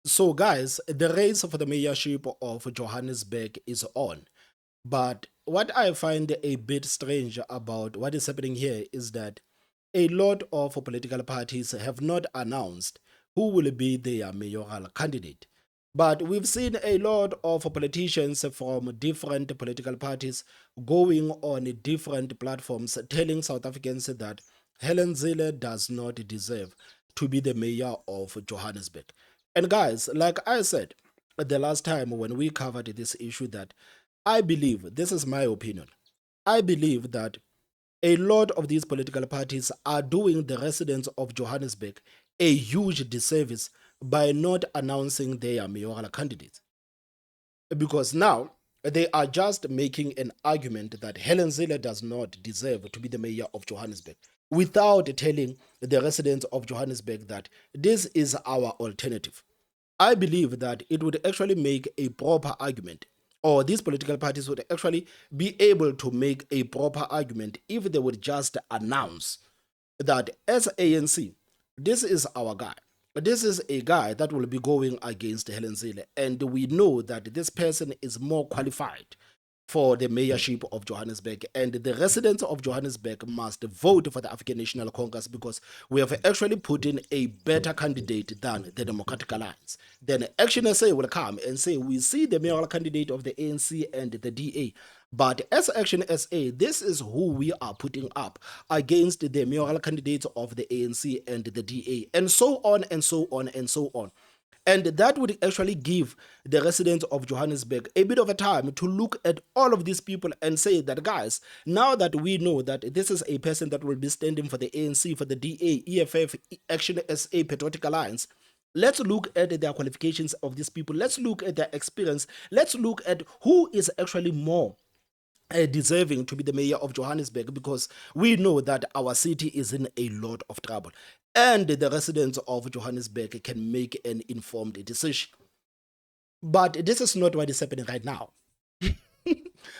So, guys, the race for the mayorship of Johannesburg is on. But what I find a bit strange about what is happening here is that a lot of political parties have not announced who will be their mayoral candidate. But we've seen a lot of politicians from different political parties going on different platforms telling South Africans that Helen Zille does not deserve to be the mayor of Johannesburg. And guys, like I said the last time when we covered this issue, that I believe, this is my opinion, I believe that a lot of these political parties are doing the residents of Johannesburg a huge disservice by not announcing their mayoral candidates. Because now they are just making an argument that Helen Zille does not deserve to be the mayor of Johannesburg without telling the residents of Johannesburg that this is our alternative. I believe that it would actually make a proper argument, or these political parties would actually be able to make a proper argument if they would just announce that as ANC, this is our guy. This is a guy that will be going against Helen Zille, and we know that this person is more qualified for the mayorship of Johannesburg, and the residents of Johannesburg must vote for the African National Congress because we have actually put in a better candidate than the Democratic Alliance. Then Action SA will come and say, we see the mayoral candidate of the ANC and the DA, but as Action SA, this is who we are putting up against the mayoral candidates of the ANC and the DA, and so on and so on and so on. And that would actually give the residents of Johannesburg a bit of a time to look at all of these people and say that, guys, now that we know that this is a person that will be standing for the ANC, for the DA, EFF, Action SA, Patriotic Alliance, let's look at their qualifications of these people. Let's look at their experience. Let's look at who is actually more deserving to be the mayor of Johannesburg, because we know that our city is in a lot of trouble and the residents of Johannesburg can make an informed decision. But this is not what is happening right now.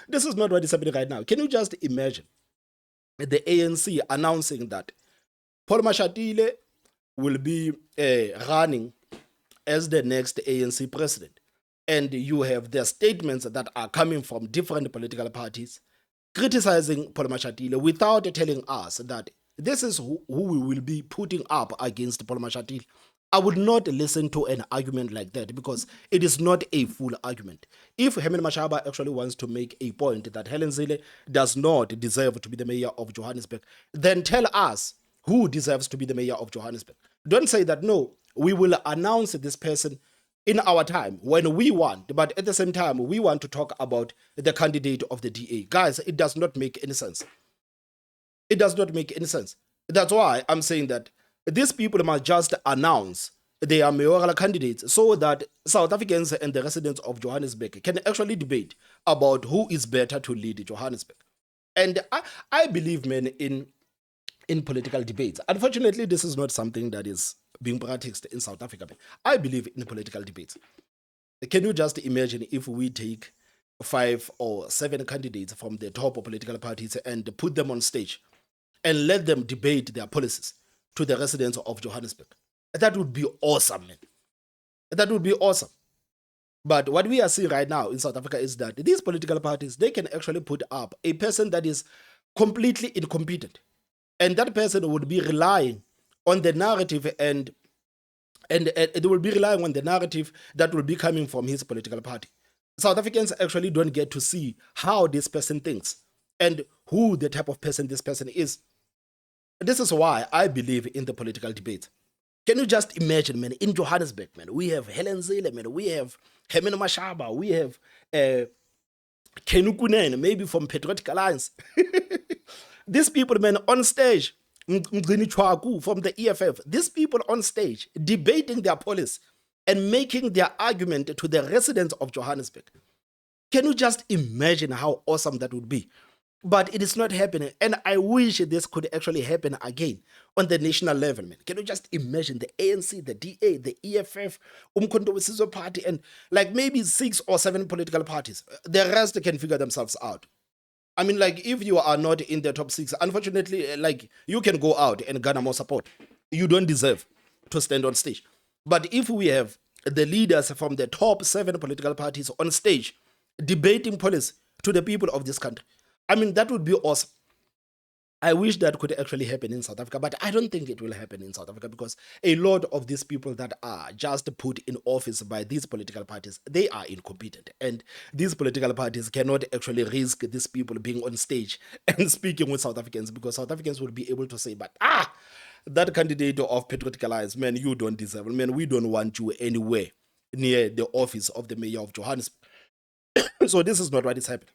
This is not what is happening right now. Can you just imagine the ANC announcing that Paul Mashatile will be running as the next ANC president? And you have the statements that are coming from different political parties criticizing Paul Mashatile without telling us that this is who we will be putting up against Paul Mashatile. I would not listen to an argument like that because it is not a full argument. If Herman Mashaba actually wants to make a point that Helen Zille does not deserve to be the mayor of Johannesburg, then tell us who deserves to be the mayor of Johannesburg. Don't say that, no, we will announce this person in our time when we want, but at the same time, we want to talk about the candidate of the DA. Guys, it does not make any sense. It does not make any sense. That's why I'm saying that these people must just announce their mayoral candidates so that South Africans and the residents of Johannesburg can actually debate about who is better to lead Johannesburg. And I believe, man, in political debates. Unfortunately, this is not something that is being practiced in South Africa. I believe in political debates. Can you just imagine if we take 5 or 7 candidates from the top political parties and put them on stage and let them debate their policies to the residents of Johannesburg? That would be awesome, man. That would be awesome. But what we are seeing right now in South Africa is that these political parties, they can actually put up a person that is completely incompetent. And that person would be relying on the narrative and they will be relying on the narrative that will be coming from his political party. South Africans actually don't get to see how this person thinks and who the type of person this person is. This is why I believe in the political debate. Can you just imagine, man, in Johannesburg, man, we have Helen Zille, man, we have Herman Mashaba, we have Kunene, maybe from Patriotic Alliance. These people, man, on stage, Mgcini Chwaku from the EFF, these people on stage debating their policy and making their argument to the residents of Johannesburg. Can you just imagine how awesome that would be? But it is not happening. And I wish this could actually happen again on the national level, man. Can you just imagine the ANC, the DA, the EFF, Umkhonto weSizwe Party, and like maybe 6 or 7 political parties? The rest can figure themselves out. I mean, like, if you are not in the top 6, unfortunately, like, you can go out and garner more support. You don't deserve to stand on stage. But if we have the leaders from the top 7 political parties on stage debating policy to the people of this country. I mean, that would be awesome. I wish that could actually happen in South Africa, but I don't think it will happen in South Africa because a lot of these people that are just put in office by these political parties, they are incompetent. And these political parties cannot actually risk these people being on stage and speaking with South Africans because South Africans will be able to say, but that candidate of patriotic alliance, man, you don't deserve it. Man, we don't want you anywhere near the office of the mayor of Johannesburg. So this is not what is happening.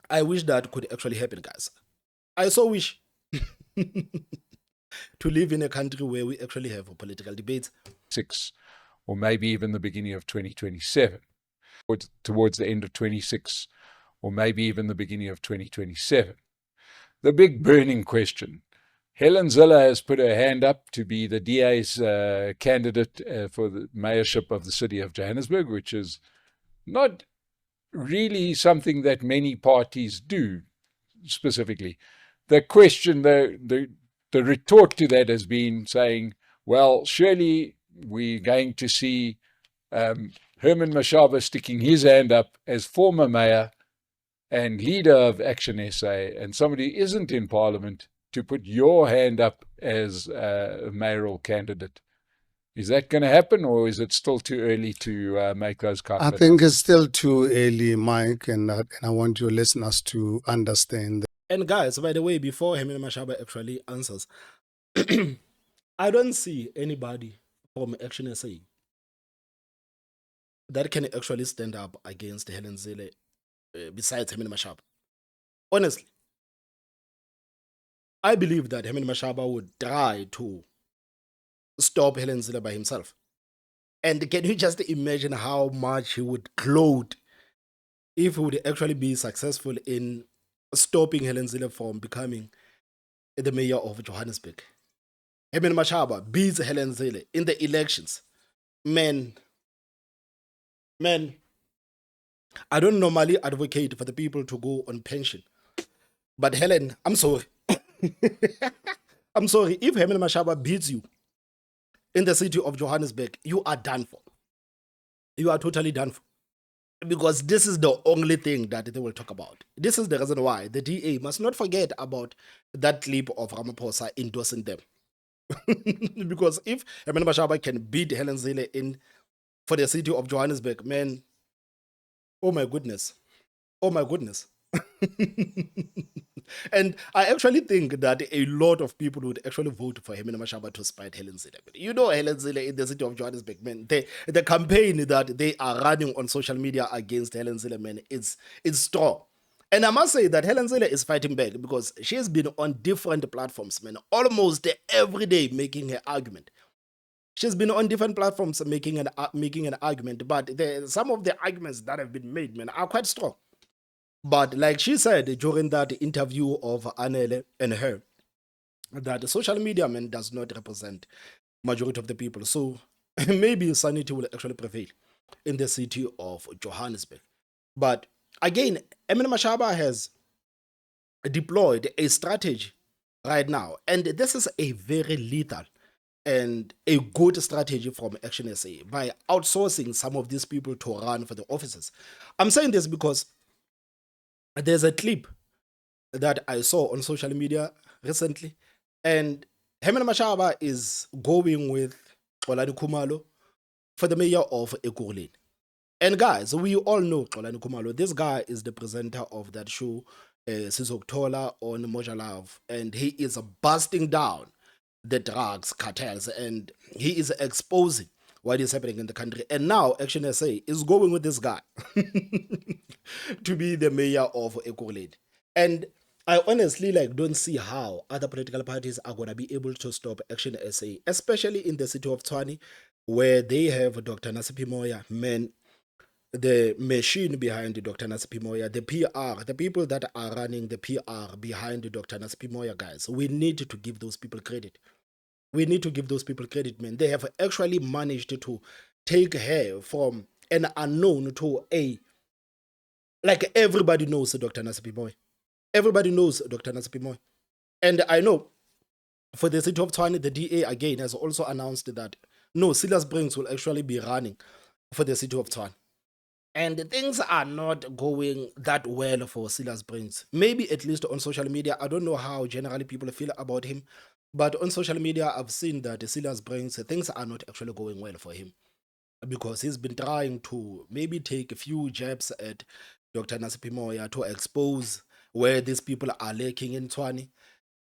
I wish that could actually happen, guys. I so wish to live in a country where we actually have political debates. Or maybe even the beginning of 2027, towards the end of 26, or maybe even the beginning of 2027. The big burning question. Helen Zille has put her hand up to be the DA's candidate for the mayorship of the city of Johannesburg, which is not really something that many parties do specifically. The question, the retort to that has been saying, well, surely we're going to see Herman Mashaba sticking his hand up as former mayor and leader of Action SA and somebody who isn't in parliament to put your hand up as a mayoral candidate. Is that going to happen, or is it still too early to make those kinds of I think it's still too early, Mike, and I want your listeners to understand that. And guys, by the way, before Helen Mashaba actually answers, I don't see anybody from Action SA that can actually stand up against Helen Zille besides Helen Mashaba. Honestly, I believe that Helen Mashaba would try to stop Helen Zille by himself. And can you just imagine how much he would gloat if he would actually be successful in stopping Helen Zille from becoming the mayor of Johannesburg? Herman Mashaba beats Helen Zille in the elections. Man, I don't normally advocate for the people to go on pension. But Helen, I'm sorry. I'm sorry. If Herman Mashaba beats you in the city of Johannesburg, you are done for. You are totally done for. Because this is the only thing that they will talk about. This is the reason why the DA must not forget about that clip of Ramaphosa endorsing them. Because if Herman Mashaba can beat Helen Zille in for the city of Johannesburg, man, oh my goodness. Oh my goodness. And I actually think that a lot of people would actually vote for Herman Mashaba to spite Helen Zille. You know, Helen Zille in the city of Johannesburg, man, the campaign that they are running on social media against Helen Zille, man, it's strong. And I must say that Helen Zille is fighting back because she has been on different platforms, man, almost every day making her argument. She's been on different platforms making an argument, but some of the arguments that have been made, man, are quite strong. But like she said during that interview of Anele and her, that social media, man, does not represent majority of the people. So maybe sanity will actually prevail in the city of Johannesburg. But again, Herman Mashaba has deployed a strategy right now, and this is a very lethal and a good strategy from Action SA by outsourcing some of these people to run for the offices. I'm saying this because there's a clip that I saw on social media recently, and Herman Mashaba is going with Xolani Khumalo for the mayor of Ekurhuleni. And guys, we all know Xolani Khumalo. This guy is the presenter of that show, Sizokuthola on Moja Love, and he is busting down the drugs cartels, and he is exposing what is happening in the country. And now Action SA is going with this guy to be the mayor of Ekurhuleni. And I honestly don't see how other political parties are going to be able to stop Action SA, especially in the city of Tshwane, where they have Dr. Nasipi Moya, man, the machine behind Dr. Nasipi Moya, the PR, the people that are running the PR behind Dr. Nasipi Moya, guys. We need to give those people credit. We need to give those people credit, man. They have actually managed to take her from an unknown to a, like, everybody knows Dr. Nasipi Moya. Everybody knows Dr. Nasipi Moya. And I know For the city of Tshwane, the DA again has also announced that no, Silas Brings will actually be running for the city of Tshwane. And things are not going that well for Silas Brings. Maybe at least on social media. I don't know how generally people feel about him. But on social media, I've seen that Silas Brings, things are not actually going well for him. Because he's been trying to maybe take a few jabs at Dr. Nasipi Moya to expose where these people are lacking in Tshwane.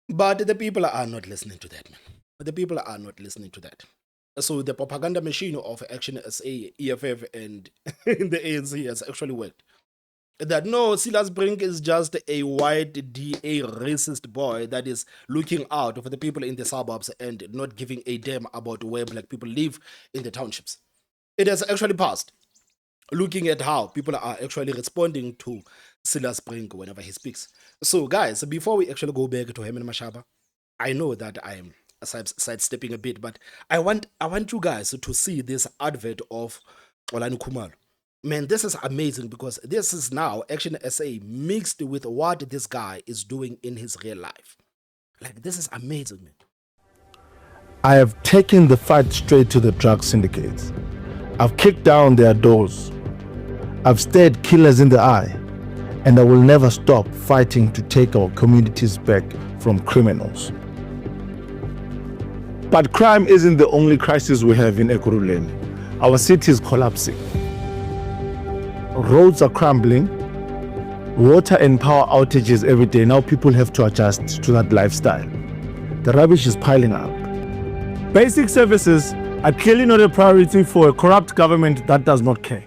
But the people are not listening to that, man. The people are not listening to that. So the propaganda machine of Action SA, EFF, and in the ANC has actually worked. That no, Silas Brink is just a white DA racist boy that is looking out for the people in the suburbs and not giving a damn about where black people live in the townships. It has actually passed. Looking at how people are actually responding to Silas Brink whenever he speaks. So, guys, before we actually go back to Herman Mashaba, I know that I am sidestepping a bit, but I want you guys to see this advert of Olani Kumalo. Man, this is amazing because this is now Action SA mixed with what this guy is doing in his real life. Like, this is amazing, man. I have taken the fight straight to the drug syndicates. I've kicked down their doors. I've stared killers in the eye, and I will never stop fighting to take our communities back from criminals. But crime isn't the only crisis we have in Ekurhuleni. Our city is collapsing. Roads are crumbling. Water and power outages every day. Now people have to adjust to that lifestyle. The rubbish is piling up. Basic services are clearly not a priority for a corrupt government that does not care.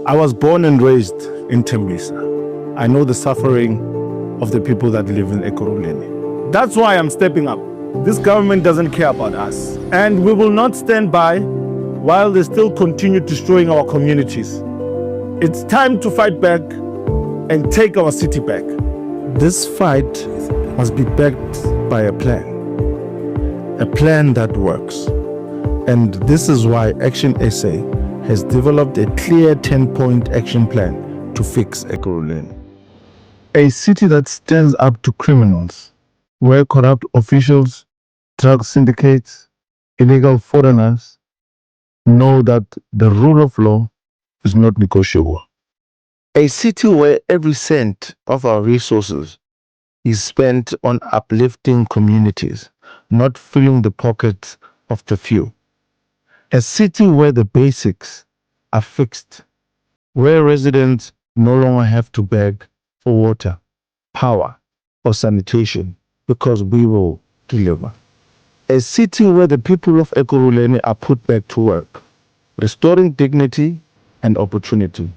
I was born and raised in Tembisa. I know the suffering of the people that live in Ekurhuleni. That's why I'm stepping up. This government doesn't care about us, and we will not stand by while they still continue destroying our communities. It's time to fight back and take our city back. This fight must be backed by a plan that works. And this is why Action SA has developed a clear 10-point action plan to fix Ekurhuleni. A city that stands up to criminals, where corrupt officials, drug syndicates, illegal foreigners know that the rule of law is not negotiable. A city where every cent of our resources is spent on uplifting communities, not filling the pockets of the few. A city where the basics are fixed, where residents no longer have to beg for water, power, or sanitation because we will deliver. A city where the people of Ekurhuleni are put back to work, restoring dignity and opportunity.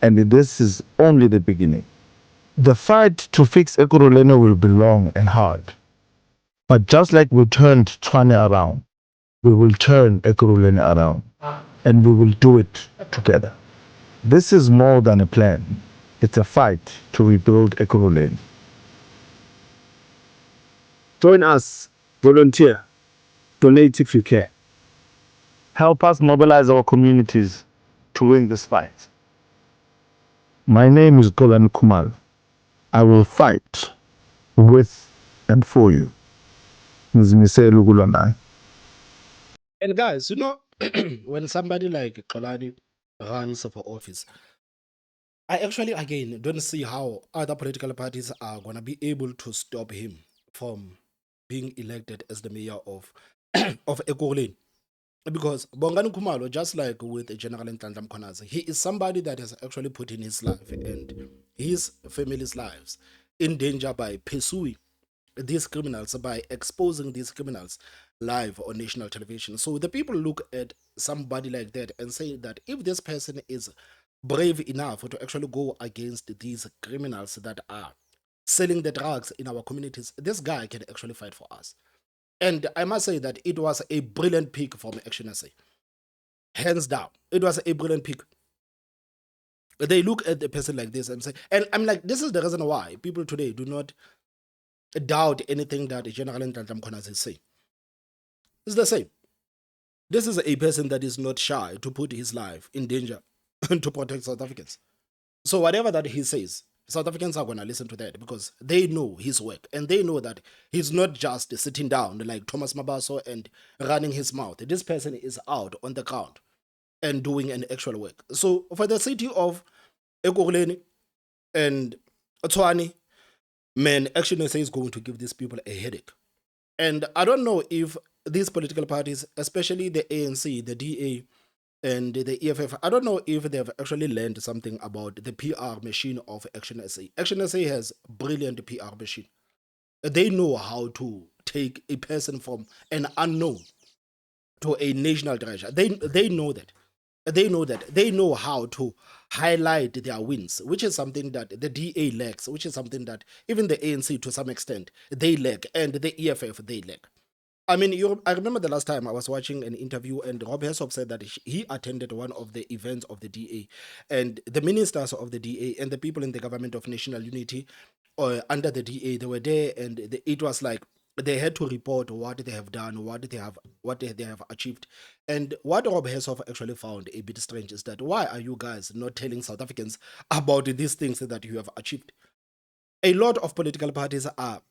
And this is only the beginning. The fight to fix Ekurhuleni will be long and hard. But just like we turned Tshwane around, we will turn Ekurhuleni around. And we will do it together. This is more than a plan. It's a fight to rebuild Ekurhuleni. Join us, volunteer, donate if you care. Help us mobilize our communities to win this fight. My name is Golan Kumal. I will fight with and for you. Nzimisele ukulwa. And guys, when somebody like Kolani runs for office, I actually, again, don't see how other political parties are going to be able to stop him from being elected as the mayor of of Ekurhuleni. Because Bongani Kumalo, just like with General Ntandlam Khonaze, he is somebody that has actually put in his life and his family's lives in danger by pursuing these criminals, by exposing these criminals live on national television. So the people look at somebody like that and say that if this person is brave enough to actually go against these criminals that are selling the drugs in our communities, this guy can actually fight for us. And I must say that it was a brilliant pick from Action SA. Hands down. It was a brilliant pick. They look at a person like this and say, and I'm like, this is the reason why people today do not doubt anything that General Ntandlam Khonaze is saying. It's the same. This is a person that is not shy to put his life in danger to protect South Africans. So whatever that he says, South Africans are going to listen to that because they know his work and they know that he's not just sitting down like Thomas Mabaso and running his mouth. This person is out on the ground and doing an actual work. So for the city of Ekurhuleni and Tshwane, man, Action SA is going to give these people a headache. And I don't know if these political parties, especially the ANC, the DA, and the EFF, I don't know if they've actually learned something about the PR machine of Action SA. Action SA has brilliant PR machine. They know how to take a person from an unknown to a national treasure. They know that. They know that. They know how to highlight their wins, which is something that the DA lacks, which is something that even the ANC to some extent they lack, and the EFF they lack. I mean, I remember the last time I was watching an interview and Rob Hessop said that he attended one of the events of the DA, and the ministers of the DA and the people in the government of national unity under the DA, they were there, and it was like they had to report what they have done, what they have achieved. And what Rob Hessop actually found a bit strange is that why are you guys not telling South Africans about these things that you have achieved? A lot of political parties are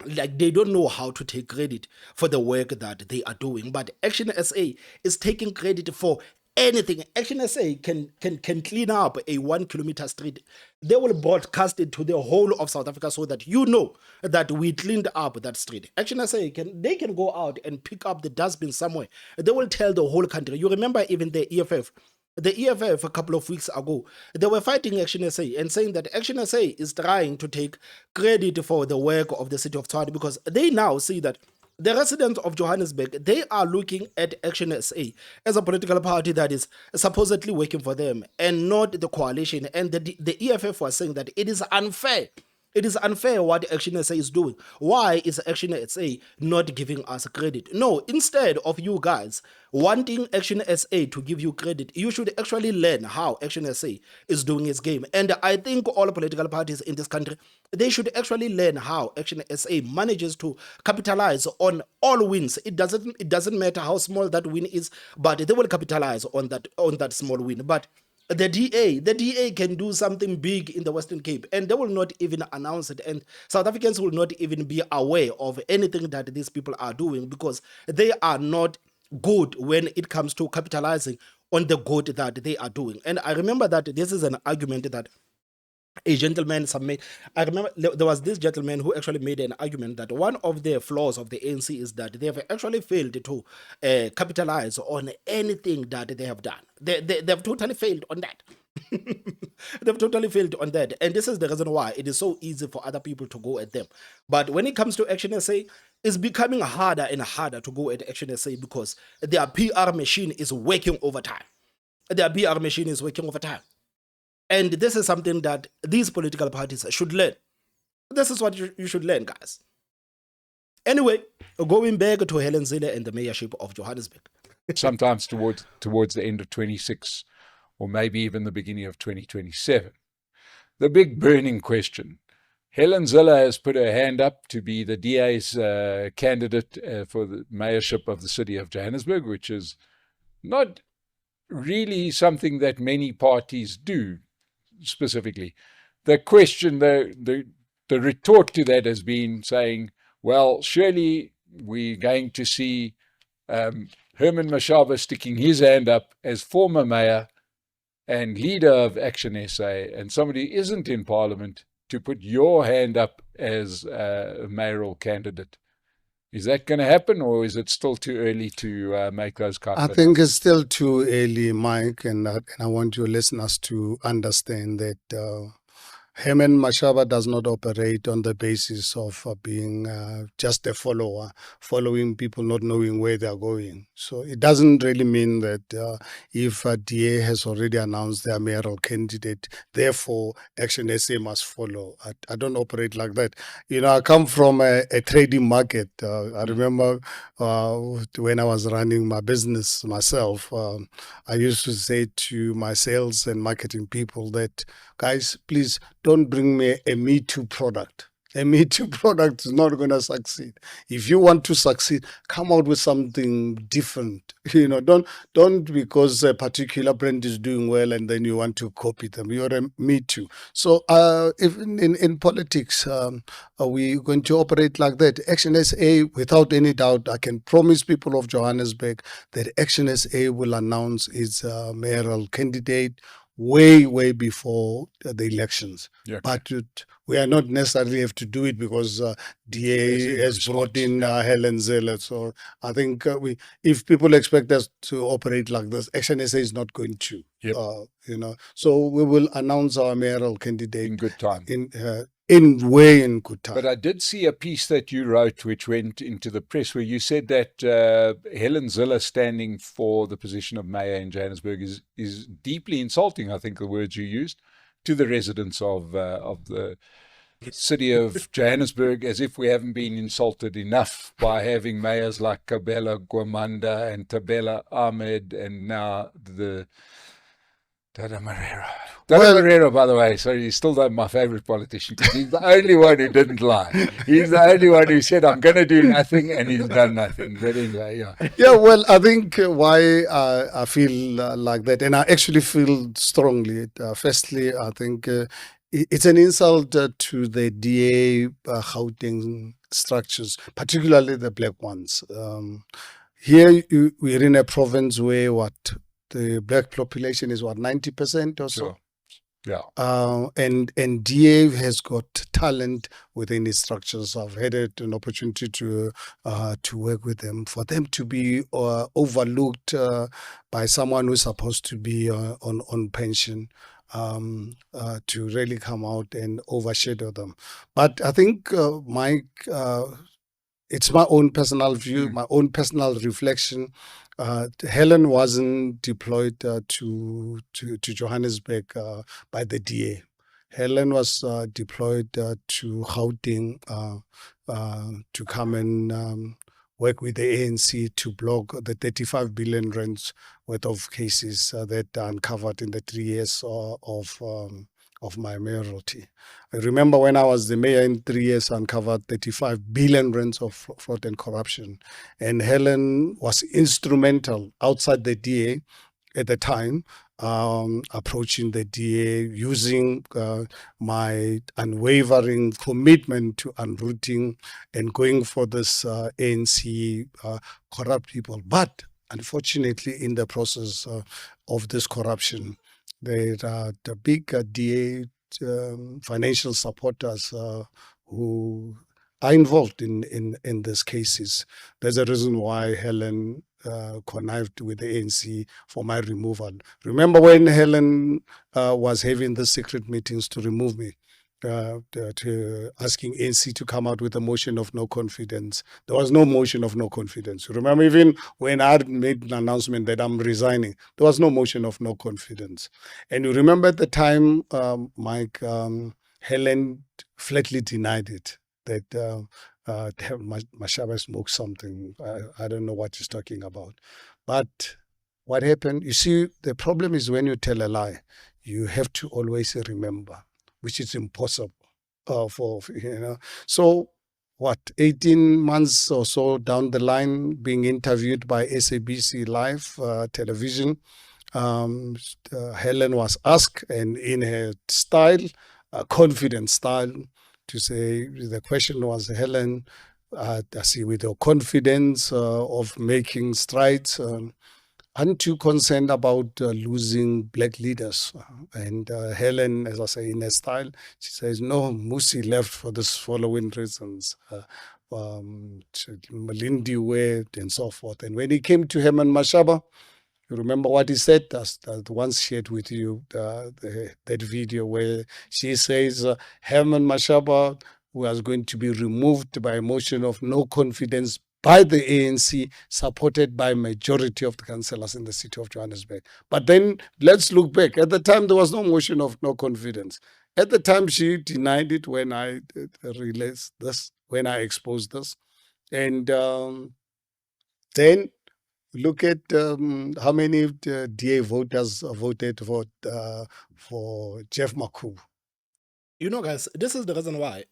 like they don't know how to take credit for the work that they are doing, but Action SA is taking credit for anything. Action SA can clean up a 1 kilometer street. They will broadcast it to the whole of South Africa so that you know that we cleaned up that street. Action SA can go out and pick up the dustbin somewhere. They will tell the whole country. You remember even the EFF. The EFF a couple of weeks ago, they were fighting Action SA and saying that Action SA is trying to take credit for the work of the city of Tshwane because they now see that the residents of Johannesburg, they are looking at Action SA as a political party that is supposedly working for them and not the coalition. And the EFF was saying that it is unfair. It is unfair what Action SA is doing. Why is Action SA not giving us credit? No, instead of you guys wanting Action SA to give you credit, you should actually learn how Action SA is doing its game. And I think all political parties in this country, they should actually learn how Action SA manages to capitalize on all wins. It doesn't matter how small that win is, but they will capitalize on that small win. But the DA can do something big in the Western Cape and they will not even announce it. And South Africans will not even be aware of anything that these people are doing because they are not good when it comes to capitalizing on the good that they are doing. And I remember that this is an argument that a gentleman submit. I remember there was this gentleman who actually made an argument that one of the flaws of the ANC is that they have actually failed to capitalize on anything that they have done. They've totally failed on that. They've totally failed on that. And this is the reason why it is so easy for other people to go at them. But when it comes to Action SA, it's becoming harder and harder to go at Action SA because their PR machine is working overtime. Their PR machine is working overtime. And this is something that these political parties should learn. This is what you should learn, guys. Anyway, going back to Helen Zille and the mayorship of Johannesburg. Sometimes towards the end of 26 or maybe even the beginning of 2027. The big burning question. Helen Zille has put her hand up to be the DA's candidate for the mayorship of the city of Johannesburg, which is not really something that many parties do specifically. The question, the retort to that has been saying, well, surely we're going to see Herman Mashaba sticking his hand up as former mayor and leader of Action SA, and somebody who isn't in parliament, to put your hand up as a mayoral candidate. Is that going to happen, or is it still too early to make those kinds I of think it's still too early, Mike, and I want your listeners to understand that Herman Mashaba does not operate on the basis of being just a follower, following people not knowing where they're going. So it doesn't really mean that if a DA has already announced their mayoral candidate, therefore Action SA must follow. I don't operate like that. You know, I come from a trading market. I remember when I was running my business myself, I used to say to my sales and marketing people that, guys, please don't bring me a Me Too product. A Me Too product is not going to succeed. If you want to succeed, come out with something different. Don't because a particular brand is doing well and then you want to copy them. You're a Me Too. So, if in politics, are we going to operate like that? Action SA, without any doubt, I can promise people of Johannesburg that Action SA will announce its mayoral candidate way before the elections. Yeah. But we are not necessarily have to do it because DA has brought in Helen Zille. So I think if people expect us to operate like this, Action SA is not going to. Yep. So we will announce our mayoral candidate In good time. in good time. But I did see a piece that you wrote which went into the press where you said that Helen Zille standing for the position of mayor in Johannesburg is deeply insulting, I think the words you used, to the residents of the city of Johannesburg, as if we haven't been insulted enough by having mayors like Kabela Gwamanda and Tabela Ahmed and now the Dada Marrero. Marrero, by the way, sorry, he's still my favorite politician because he's the only one who didn't lie. He's the only one who said, I'm going to do nothing, and he's done nothing. But anyway, yeah. Yeah, well, I think why I feel like that, and I actually feel strongly. Firstly, I think it's an insult to the DA Gauteng structures, particularly the black ones. Here, we're in a province where the black population is 90% or so. Sure. Yeah. And DA has got talent within its structures. I've had an opportunity to work with them. For them to be overlooked by someone who's supposed to be on pension, to really come out and overshadow them. But I think, Mike, it's my own personal view, my own personal reflection. Helen wasn't deployed to Johannesburg by the DA. Helen was deployed to Gauteng to come and work with the ANC to block the 35 billion rands worth of cases that are uncovered in the 3 years of my mayoralty. I remember when I was the mayor in 3 years, I uncovered 35 billion rands of fraud and corruption. And Helen was instrumental outside the DA at the time, approaching the DA, using my unwavering commitment to unrooting and going for this ANC corrupt people. But unfortunately, in the process of this corruption, there are the big DA financial supporters who are involved in these cases. There's a reason why Helen connived with the ANC for my removal. Remember when Helen was having the secret meetings to remove me? To asking ANC to come out with a motion of no confidence. There was no motion of no confidence. Remember, even when I made an announcement that I'm resigning, there was no motion of no confidence. And you remember at the time, Mike, Helen flatly denied it, that Mashaba smoked something. I don't know what he's talking about. But what happened, you see, the problem is when you tell a lie, you have to always remember, which is impossible So 18 months or so down the line, being interviewed by SABC Live television, Helen was asked, and in her style, confident style, to say, the question was, Helen, I see with your confidence of making strides, aren't you concerned about losing black leaders? And Helen, as I say, in her style, she says, no, Musi left for this following reasons. Malindi Wade and so forth. And when he came to Herman Mashaba, you remember what he said? That once shared with you that video where she says, Herman Mashaba was going to be removed by a motion of no confidence by the ANC, supported by majority of the councillors in the city of Johannesburg. But then let's look back. At the time, there was no motion of no confidence. At the time, she denied it when I released this, when I exposed this. And then look at how many DA voters voted for Jeff Makubu. You know, guys, this is the reason why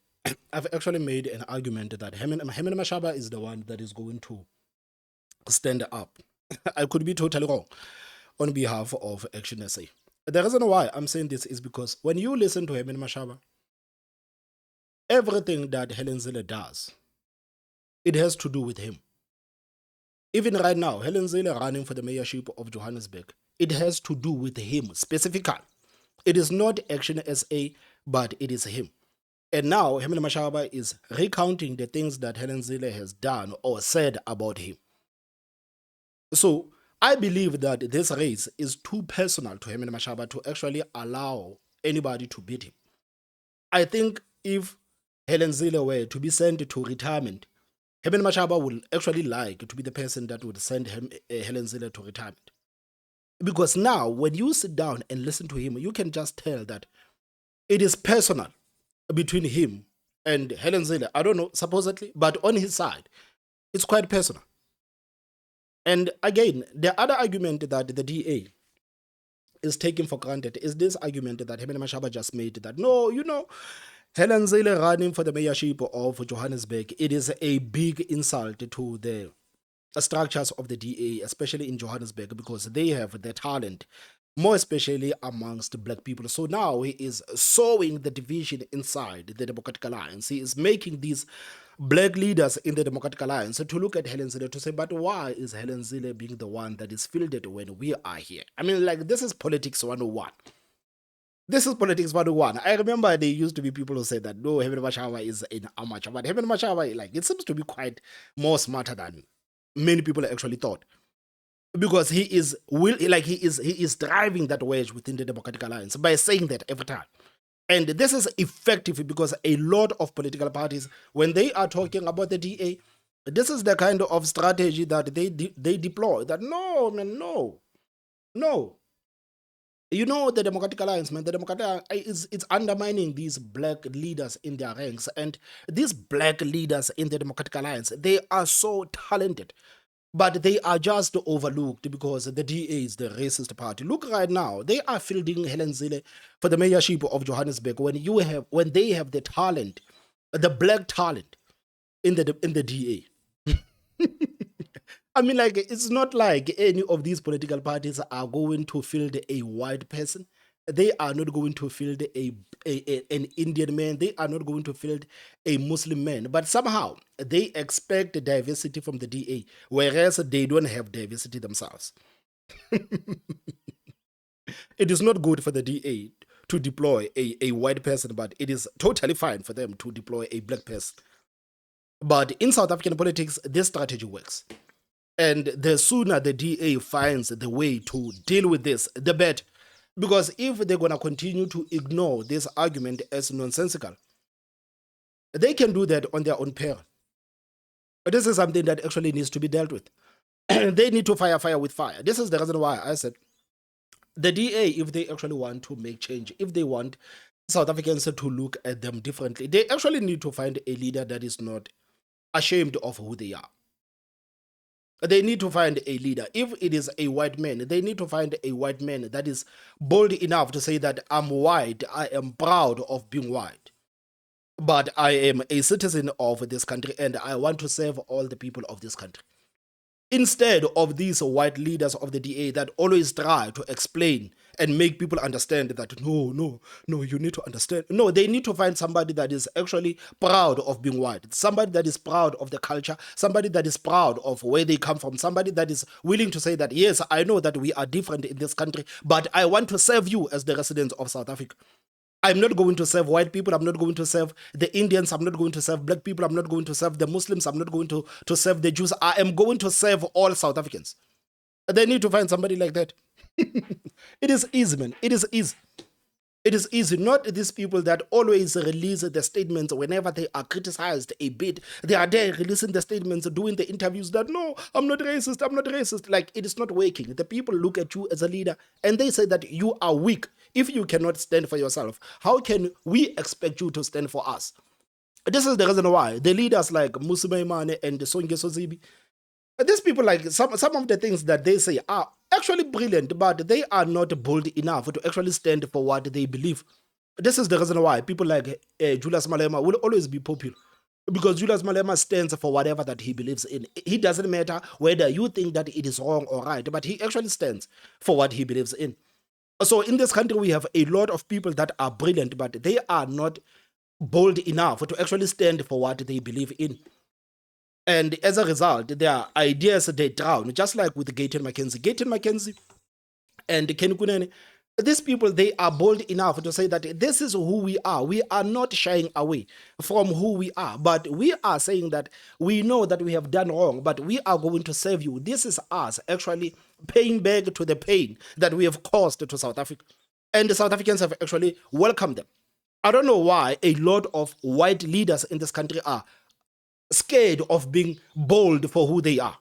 I've actually made an argument that Helen Mashaba is the one that is going to stand up. I could be totally wrong on behalf of Action SA. The reason why I'm saying this is because when you listen to Helen Mashaba, everything that Helen Zille does, it has to do with him. Even right now, Helen Zille running for the mayorship of Johannesburg, it has to do with him specifically. It is not Action SA, but it is him. And now Helen Mashaba is recounting the things that Helen Zille has done or said about him. So I believe that this race is too personal to Helen Mashaba to actually allow anybody to beat him. I think if Helen Zille were to be sent to retirement, Helen Mashaba would actually like to be the person that would send Helen Zille to retirement. Because now, when you sit down and listen to him, you can just tell that it is personal between him and Helen Zille. I don't know, supposedly, but on his side, it's quite personal. And again, the other argument that the DA is taking for granted is this argument that Helen Mashaba just made that, no, Helen Zille running for the mayorship of Johannesburg, it is a big insult to the structures of the DA, especially in Johannesburg, because they have the talent, more especially amongst black people. So now he is sowing the division inside the Democratic Alliance. He is making these black leaders in the Democratic Alliance to look at Helen Zille to say, but why is Helen Zille being the one that is fielded when we are here? I mean, like, this is politics 101. This is politics 101. I remember there used to be people who said that, no, Helen Mashaba is an amateur, but Helen Mashaba, like, it seems to be quite more smarter than many people actually thought, because he is driving that wedge within the Democratic Alliance by saying that every time. And this is effective because a lot of political parties, when they are talking about the DA, this is the kind of strategy that they deploy. That no, man, no. The Democratic Alliance, man, the Democratic Alliance it's undermining these black leaders in their ranks. And these black leaders in the Democratic Alliance, they are so talented, but they are just overlooked because the DA is the racist party. Look right now, they are fielding Helen Zille for the mayorship of Johannesburg when they have the talent, the black talent in the DA. I mean, like, it's not like any of these political parties are going to field a white person. They are not going to field an Indian man. They are not going to field a Muslim man. But somehow they expect diversity from the DA, whereas they don't have diversity themselves. It is not good for the DA to deploy a white person, but it is totally fine for them to deploy a black person. But in South African politics, this strategy works. And the sooner the DA finds the way to deal with this, the better. Because if they're going to continue to ignore this argument as nonsensical, they can do that on their own peril. This is something that actually needs to be dealt with. They need to fire with fire. This is the reason why I said the DA, if they actually want to make change, if they want South Africans to look at them differently, they actually need to find a leader that is not ashamed of who they are. They need to find a leader. If it is a white man, they need to find a white man that is bold enough to say that I'm white, I am proud of being white, but I am a citizen of this country and I want to serve all the people of this country. Instead of these white leaders of the DA that always try to explain and make people understand that no, you need to understand. No, they need to find somebody that is actually proud of being white, somebody that is proud of the culture, somebody that is proud of where they come from, somebody that is willing to say that, yes, I know that we are different in this country, but I want to serve you as the residents of South Africa. I'm not going to serve white people. I'm not going to serve the Indians. I'm not going to serve black people. I'm not going to serve the Muslims. I'm not going to serve the Jews. I am going to serve all South Africans. They need to find somebody like that. It is easy, man. It is easy. It is easy. Not these people that always release the statements whenever they are criticized a bit. They are there releasing the statements, doing the interviews that, no, I'm not racist. I'm not racist. Like, it is not working. The people look at you as a leader and they say that you are weak. If you cannot stand for yourself, how can we expect you to stand for us? This is the reason why the leaders like Musa Maimane and Songe Sozibi, these people, like some of the things that they say are actually brilliant, but they are not bold enough to actually stand for what they believe. This is the reason why people like Julius Malema will always be popular. Because Julius Malema stands for whatever that he believes in. It doesn't matter whether you think that it is wrong or right, but he actually stands for what he believes in. So in this country, we have a lot of people that are brilliant, but they are not bold enough to actually stand for what they believe in. And as a result, their ideas, they drown, just like with Gayton Mackenzie. Gayton Mackenzie and Ken Kunene, these people, they are bold enough to say that this is who we are. We are not shying away from who we are, but we are saying that we know that we have done wrong, but we are going to save you. This is us actually paying back to the pain that we have caused to South Africa. And the South Africans have actually welcomed them. I don't know why a lot of white leaders in this country are scared of being bold for who they are.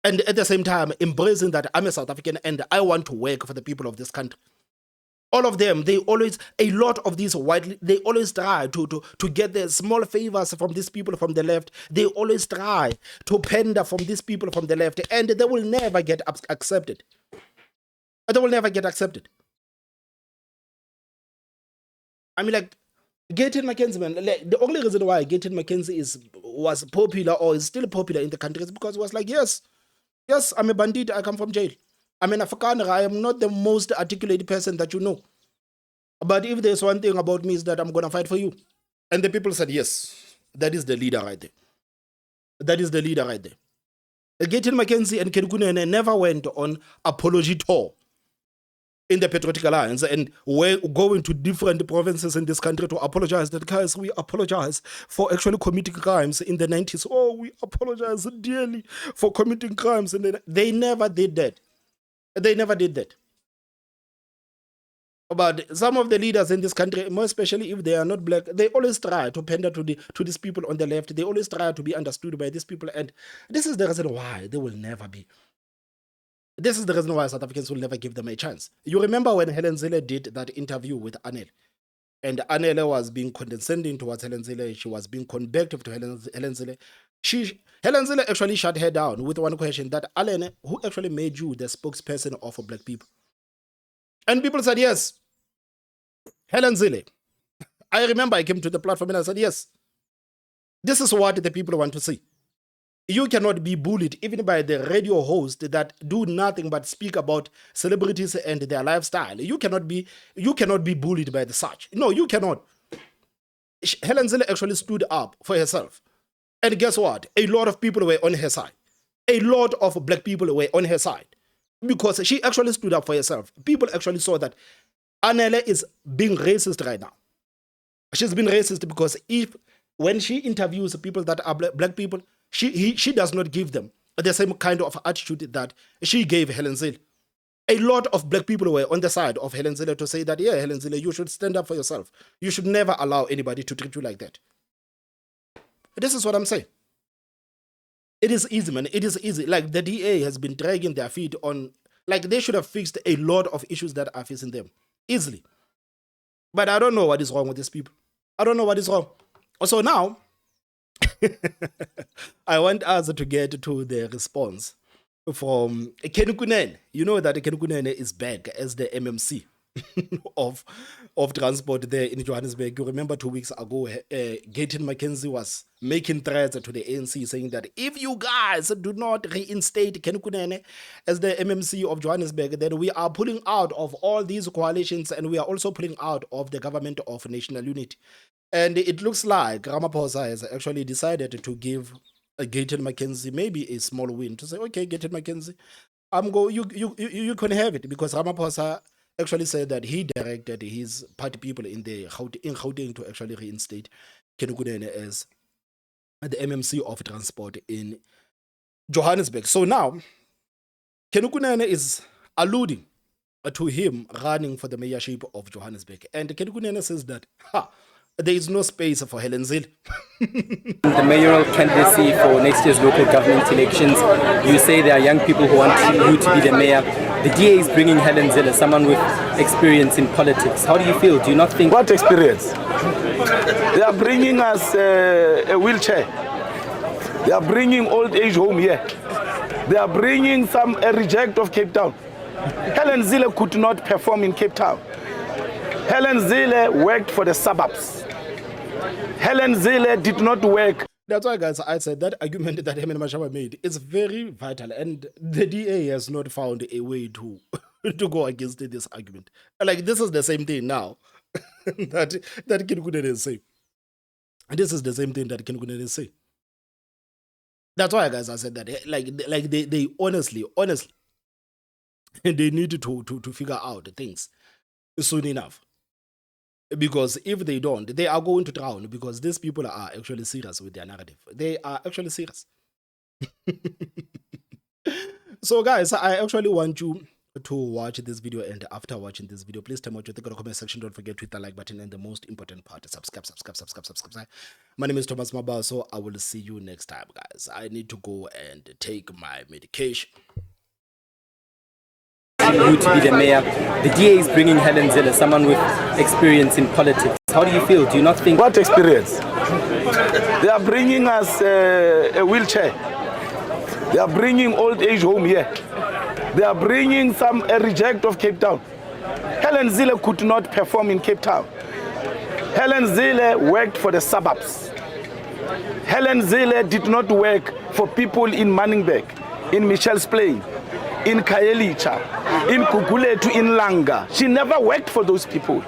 And at the same time, embracing that I'm a South African and I want to work for the people of this country. All of them, a lot of these white, they always try to get the small favors from these people from the left. They always try to pander from these people from the left, and they will never get accepted. They will never get accepted. I mean, like, Gayton Mackenzie, man, like, the only reason why Gayton Mackenzie was popular or is still popular in the country is because it was like, yes, I'm a bandit, I come from jail. I'm an Afrikaner, I am not the most articulated person that you know. But if there's one thing about me is that I'm going to fight for you. And the people said, yes, that is the leader right there. That is the leader right there. Gayton Mackenzie and Ken Kunene never went on apology tour in the Patriotic Alliance and were going to different provinces in this country to apologize that, guys, we apologize for actually committing crimes in the 90s. Oh, we apologize dearly for committing crimes. And they never did that. They never did that. But some of the leaders in this country, more especially if they are not black, they always try to pander to these people on the left. They always try to be understood by these people. And this is the reason why they will never be. This is the reason why South Africans will never give them a chance. You remember when Helen Zille did that interview with Anel, and Anel was being condescending towards Helen Zille. She was being convective to Helen Zille. Helen Zille actually shut her down with one question, that Alan, who actually made you the spokesperson of black people? And people said, yes, Helen Zille. I remember I came to the platform and I said, yes, this is what the people want to see. You cannot be bullied even by the radio host that do nothing but speak about celebrities and their lifestyle. You cannot be bullied by the such. No, you cannot. Helen Zille actually stood up for herself. And guess what? A lot of people were on her side. A lot of black people were on her side. Because she actually stood up for herself. People actually saw that Anele is being racist right now. She's been racist because when she interviews people that are black people, she does not give them the same kind of attitude that she gave Helen Zille. A lot of black people were on the side of Helen Zille to say that, yeah, Helen Zille, you should stand up for yourself. You should never allow anybody to treat you like that. This is what I'm saying. It is easy, man. It is easy. Like, the DA has been dragging their feet on, like, they should have fixed a lot of issues that are facing them easily. But I don't know what is wrong with these people. I don't know what is wrong. So now, I want us to get to the response from Ken Kunene. You know that Ken Kunene is back as the MMC of transport there in Johannesburg. You remember 2 weeks ago, Gayton Mackenzie was making threats to the ANC saying that if you guys do not reinstate Ken Kunene as the MMC of Johannesburg, then we are pulling out of all these coalitions and we are also pulling out of the government of national unity. And it looks like Ramaphosa has actually decided to give Gayton Mackenzie maybe a small win to say, okay, Gayton Mackenzie, you can have it, because Ramaphosa actually said that he directed his party people in Gauteng to actually reinstate Ken Kunene as the MMC of transport in Johannesburg. So now, Ken Kunene is alluding to him running for the mayorship of Johannesburg. And Ken Kunene says that, there is no space for Helen Zille. The mayoral candidacy for next year's local government elections, you say there are young people who want you to be the mayor. The DA is bringing Helen Zille, someone with experience in politics. How do you feel? Do you not think... What experience? They are bringing us a wheelchair. They are bringing old age home here. They are bringing a reject of Cape Town. Helen Zille could not perform in Cape Town. Helen Zille worked for the suburbs. Helen Zille did not work. That's why, guys, I said that argument that Herman Mashaba made is very vital, and the DA has not found a way to to go against this argument. Like, this is the same thing now that Kunene is saying. This is the same thing that Kunene is saying. That's why, guys, I said that. Like they honestly, they need to figure out things soon enough. Because if they don't, they are going to drown, because these people are actually serious with their narrative. They are actually serious. So, guys, I actually want you to watch this video, and after watching this video, please tell me what you think in the comment section. Don't forget to hit the like button, and the most important part, subscribe. My name is Thomas Mabao, so I will see you next time, guys. I need to go and take my medication. You to be the mayor. The DA is bringing Helen Zille, someone with experience in politics. How do you feel? Do you not think... What experience? They are bringing us a wheelchair. They are bringing old age home here. They are bringing a reject of Cape Town. Helen Zille could not perform in Cape Town. Helen Zille worked for the suburbs. Helen Zille did not work for people in Manningberg, in Michelle's Plain, in Khayelitsha, in Kuguletu, in Langa. She never worked for those people.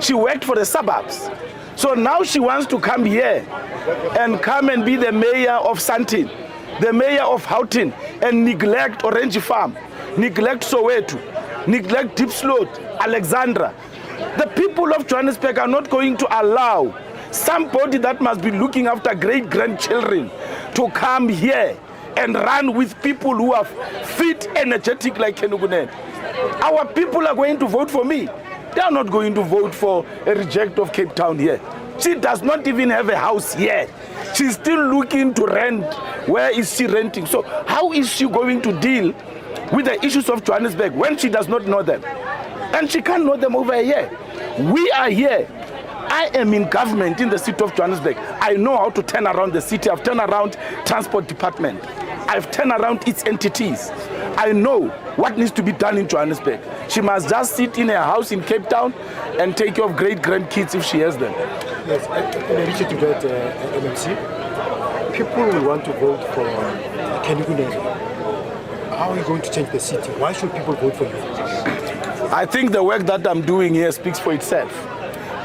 She worked for the suburbs. So now she wants to come here and come and be the mayor of Sandton, the mayor of Houghton, and neglect Orange Farm, neglect Soweto, neglect Deep Sloot, Alexandra. The people of Johannesburg are not going to allow somebody that must be looking after great-grandchildren to come here and run with people who are fit, energetic like Kunene. Our people are going to vote for me. They are not going to vote for a reject of Cape Town here. She does not even have a house here. She's still looking to rent. Where is she renting? So how is she going to deal with the issues of Johannesburg when she does not know them? And she can't know them over here. We are here. I am in government in the city of Johannesburg. I know how to turn around the city. I've turned around transport department. I've turned around its entities. I know what needs to be done in Johannesburg. She must just sit in her house in Cape Town and take care of great-grandkids if she has them. Yes, in addition to that, MMC, people will want to vote for Kunene. How are you going to change the city? Why should people vote for you? I think the work that I'm doing here speaks for itself.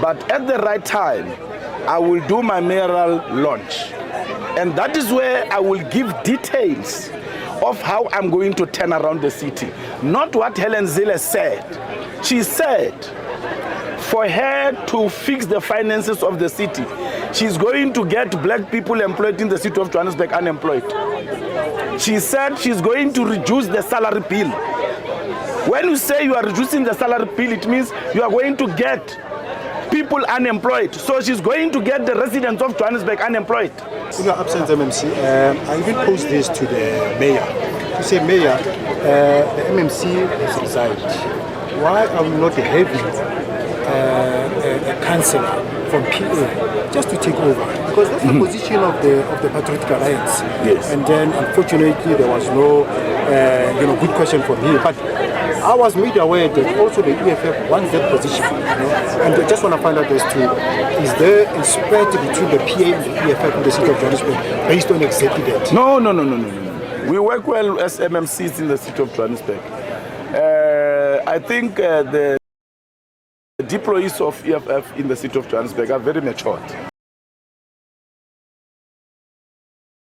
But at the right time, I will do my mayoral launch. And that is where I will give details of how I'm going to turn around the city. Not what Helen Zille said. She said, for her to fix the finances of the city, she's going to get black people employed in the city of Johannesburg unemployed. She said she's going to reduce the salary bill. When you say you are reducing the salary bill, it means you are going to get people unemployed. So she's going to get the residents of Johannesburg unemployed. In your absence, MMC, I even posed this to the mayor. To say, Mayor, the MMC has resigned. Why are we not having a councillor from PA just to take over? Because that's the position of the Patriotic Alliance. Yes. And then, unfortunately, there was no good question from him. But I was made aware that also the EFF wants that position. And I just want to find out as to, is there a spread between the PA and the EFF in the city of Johannesburg based on exactly that? No. We work well as MMCs in the city of Johannesburg. I think the deployees of EFF in the city of Johannesburg are very matured.